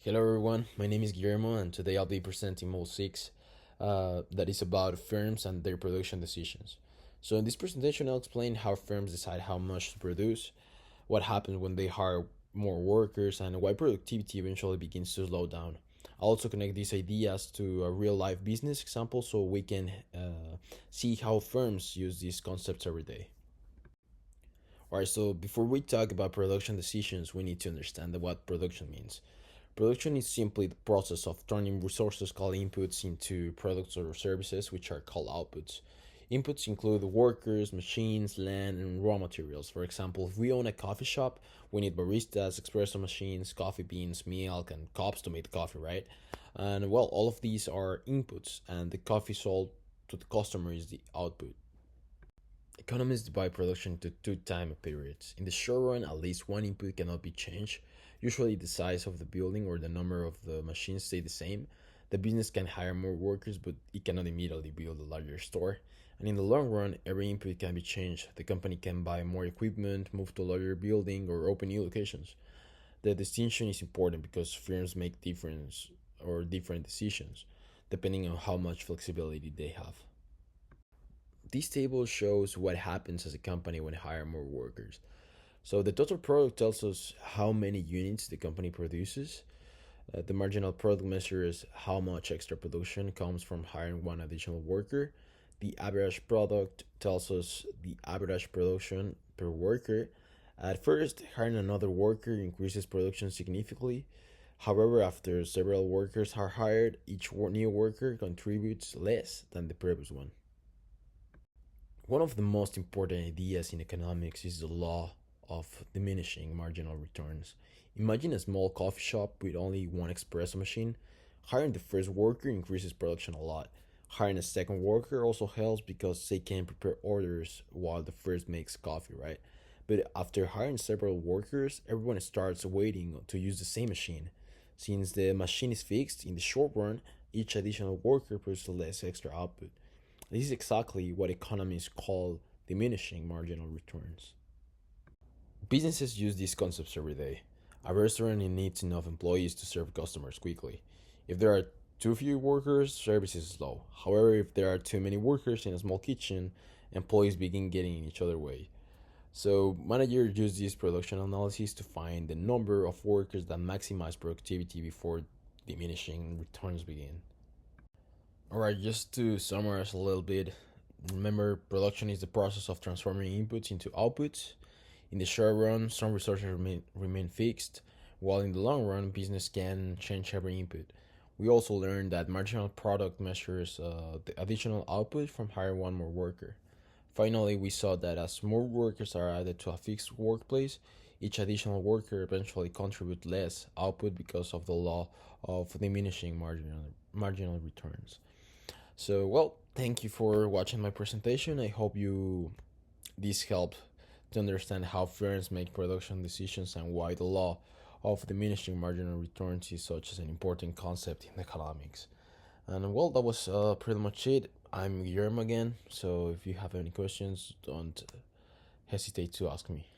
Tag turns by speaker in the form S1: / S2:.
S1: Hello everyone, my name is Guillermo and today I'll be presenting Mode 6 that is about firms and their production decisions. So in this presentation I'll explain how firms decide how much to produce, what happens when they hire more workers, and why productivity eventually begins to slow down. I'll also connect these ideas to a real life business example so we can see how firms use these concepts every day. Alright, so before we talk about production decisions, we need to understand what production means. Production is simply the process of turning resources called inputs into products or services, which are called outputs. Inputs include workers, machines, land, and raw materials. For example, if we own a coffee shop, we need baristas, espresso machines, coffee beans, milk, and cups to make the coffee, right? And well, all of these are inputs, and the coffee sold to the customer is the output. Economists divide production into two time periods. In the short run, at least one input cannot be changed. Usually, the size of the building or the number of the machines stay the same. The business can hire more workers, but it cannot immediately build a larger store. And in the long run, every input can be changed. The company can buy more equipment, move to a larger building, or open new locations. The distinction is important because firms make different decisions depending on how much flexibility they have. This table shows what happens as a company when hire more workers. So the total product tells us how many units the company produces. The marginal product measures how much extra production comes from hiring one additional worker. The average product tells us the average production per worker. At first, hiring another worker increases production significantly. However, after several workers are hired, each new worker contributes less than the previous one. One of the most important ideas in economics is the law of diminishing marginal returns. Imagine a small coffee shop with only one espresso machine. Hiring the first worker increases production a lot. Hiring a second worker also helps because they can prepare orders while the first makes coffee, right? But after hiring several workers, everyone starts waiting to use the same machine. Since the machine is fixed, in the short run, each additional worker produces less extra output. This is exactly what economists call diminishing marginal returns. Businesses use these concepts every day. A restaurant needs enough employees to serve customers quickly. If there are too few workers, service is slow. However, if there are too many workers in a small kitchen, employees begin getting in each other's way. So managers use this production analysis to find the number of workers that maximize productivity before diminishing returns begin. Alright, just to summarize a little bit, remember production is the process of transforming inputs into outputs. In the short run, some resources remain fixed, while in the long run, business can change every input. We also learned that marginal product measures the additional output from hiring one more worker. Finally, we saw that as more workers are added to a fixed workplace, each additional worker eventually contributes less output because of the law of diminishing marginal returns. So, well, thank you for watching my presentation. I hope you this helped to understand how firms make production decisions and why the law of diminishing marginal returns is such an important concept in economics. And well, that was pretty much it. I'm Guillermo again, so if you have any questions, don't hesitate to ask me.